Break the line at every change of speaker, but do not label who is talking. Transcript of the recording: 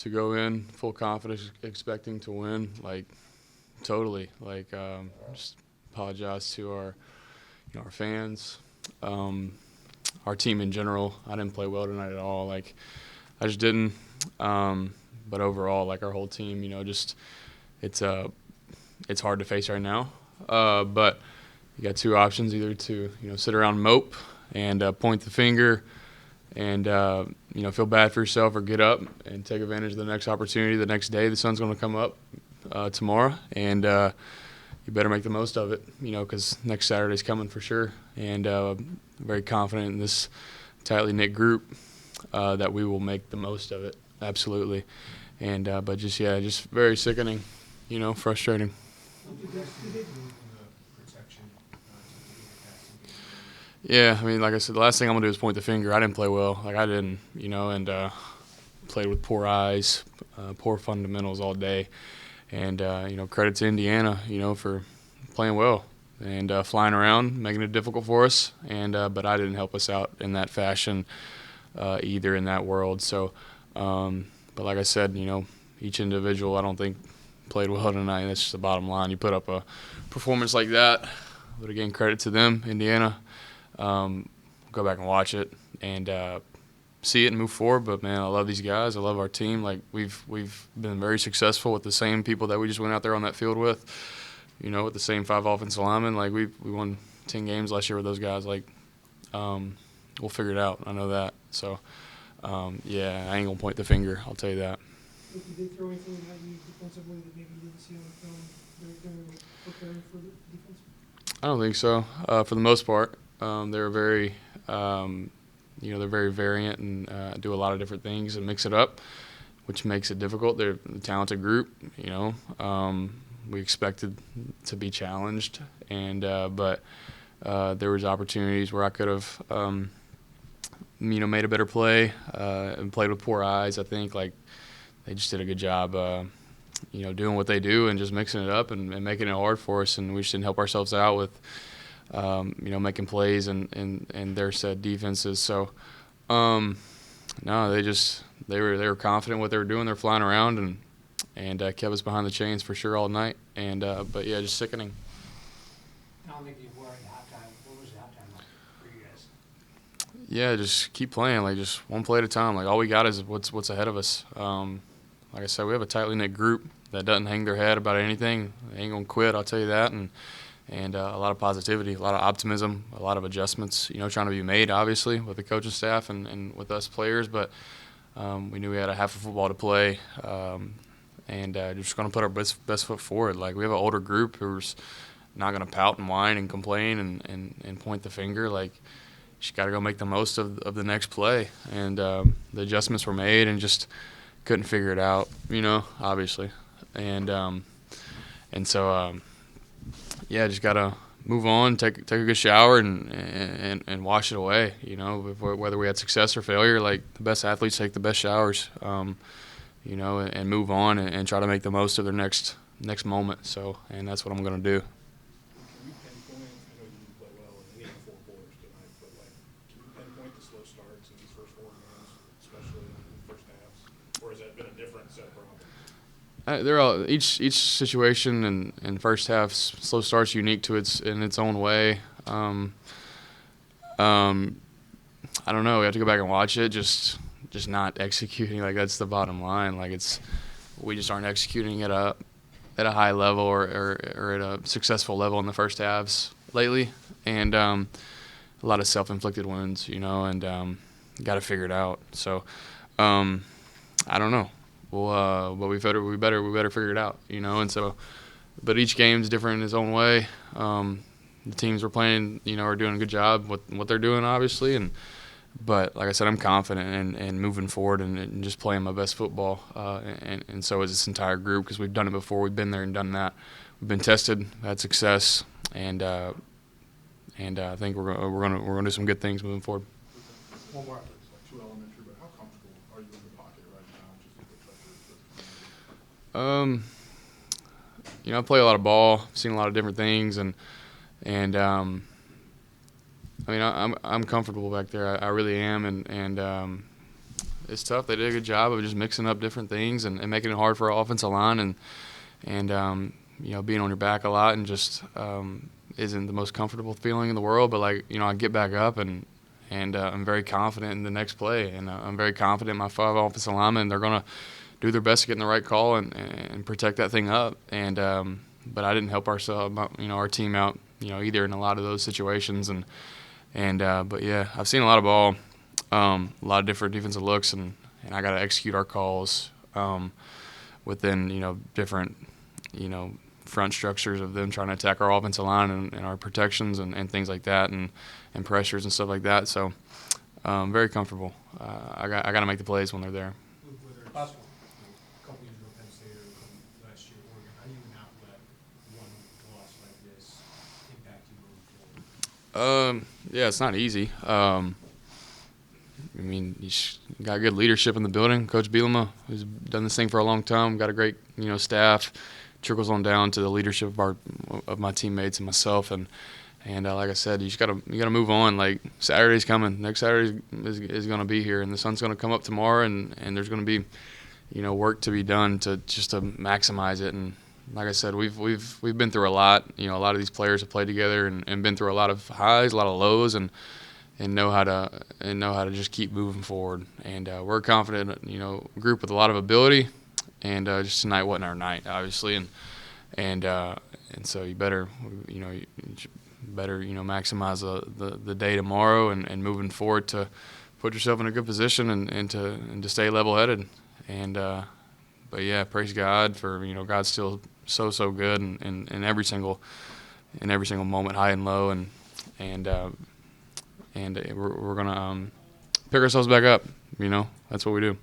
to go in full confidence, expecting to win, like totally. Like just apologize to our fans, our team in general. I didn't play well tonight at all. Like I just didn't. But overall, like our whole team, just it's hard to face right now. But you got two options: either to sit around and mope and point the finger and feel bad for yourself, or get up and take advantage of the next opportunity the next day. The sun's going to come up tomorrow, and you better make the most of it, because next Saturday's coming for sure. And very confident in this tightly knit group that we will make the most of it. Absolutely. And but just very sickening, frustrating. Yeah, I mean, like I said, the last thing I'm gonna do is point the finger. I didn't play well, like I didn't, and played with poor eyes, poor fundamentals all day. And credit to Indiana, for playing well and flying around, making it difficult for us. And but I didn't help us out in that fashion either in that world. So, but like I said, each individual I don't think played well tonight. That's just the bottom line. You put up a performance like that, but again, credit to them, Indiana. Go back and watch it and see it and move forward. But man, I love these guys. I love our team. Like we've been very successful with the same people that we just went out there on that field with. With the same 5 offensive linemen. Like we won 10 games last year with those guys. Like we'll figure it out. I know that. So yeah, I ain't gonna point the finger. I'll tell you that.
Did they throw anything at you defensively that maybe you didn't see on the film during preparing for the defense?
I don't think so. For the most part, they're very, they're very variant and do a lot of different things and mix it up, which makes it difficult. They're a talented group. We expected to be challenged, and but there was opportunities where I could have, made a better play and played with poor eyes. I think like they just did a good job. Doing what they do and just mixing it up and making it hard for us, and we just didn't help ourselves out with, making plays and their set defenses. So, no, they were confident in what they were doing. They're flying around and kept us behind the chains for sure all night. And but yeah, just sickening.
I don't think you were at halftime. What was the halftime like for you guys?
Yeah, just keep playing, like just one play at a time. Like all we got is what's ahead of us. Like I said, we have a tightly knit group that doesn't hang their head about anything. They ain't gonna quit, I'll tell you that. And a lot of positivity, a lot of optimism, a lot of adjustments, trying to be made, obviously, with the coaching staff and with us players. But we knew we had a half of football to play, and just going to put our best foot forward. Like we have an older group who's not going to pout and whine and complain and point the finger. Like you just got to go make the most of the next play. And the adjustments were made and just couldn't figure it out, obviously. And so yeah, just gotta move on, take a good shower, and wash it away. Whether we had success or failure, like the best athletes take the best showers, and move on and try to make the most of their next moment. So, and that's what I'm gonna do.
Can you pinpoint? I know you didn't play well in any of the 4 quarters tonight, but can you pinpoint the slow starts in these first 4 games, especially in the first halves, or has that been a different set of problems?
They're all each situation and first half slow starts unique to in its own way. I don't know. We have to go back and watch it. Just not executing. Like that's the bottom line. Like we just aren't executing at a high level or at a successful level in the first halves lately, and a lot of self-inflicted wounds. And got to figure it out. So I don't know. Well, but we better figure it out, And so, but each game's different in its own way. The teams we're playing, are doing a good job with what they're doing, obviously. But like I said, I'm confident in moving forward and just playing my best football. And so is this entire group, because we've done it before. We've been there and done that. We've been tested, had success, and I think we're gonna do some good things moving forward.
One more. It's too elementary, but how comfortable are you in the pocket right now? Just with the pressure.
I play a lot of ball, seen a lot of different things, and I mean I'm comfortable back there. I really am, and it's tough. They did a good job of just mixing up different things and making it hard for our offensive line and being on your back a lot and just isn't the most comfortable feeling in the world. But I get back up and I'm very confident in the next play, and I'm very confident in my 5 offensive linemen. They're gonna do their best to get in the right call and protect that thing up. And but I didn't help our team out, either in a lot of those situations. But yeah, I've seen a lot of ball, a lot of different defensive looks, and I got to execute our calls within different front structures of them trying to attack our offensive line and our protections and things like that and pressures and stuff like that. So very comfortable. I got to make the plays when they're there.
Whether it's
Possible.
a couple years ago Penn State or last year Oregon, how do you not let one loss like this impact you moving forward?
Yeah, it's not easy. You got good leadership in the building. Coach Bielema, who's done this thing for a long time, got a great staff. Trickles on down to the leadership of my teammates and myself, and like I said, you gotta move on. Like, Saturday's coming. Next Saturday is gonna be here, and the sun's gonna come up tomorrow, and there's gonna be work to be done to maximize it. And like I said, we've been through a lot. A lot of these players have played together and been through a lot of highs, a lot of lows, and know how to just keep moving forward. And we're a confident group with a lot of ability. And just tonight wasn't our night, obviously, and so you better maximize the day tomorrow and moving forward to put yourself in a good position and to stay level-headed. And but yeah, praise God for God's still so good in every single moment, high and low, and we're gonna pick ourselves back up. That's what we do.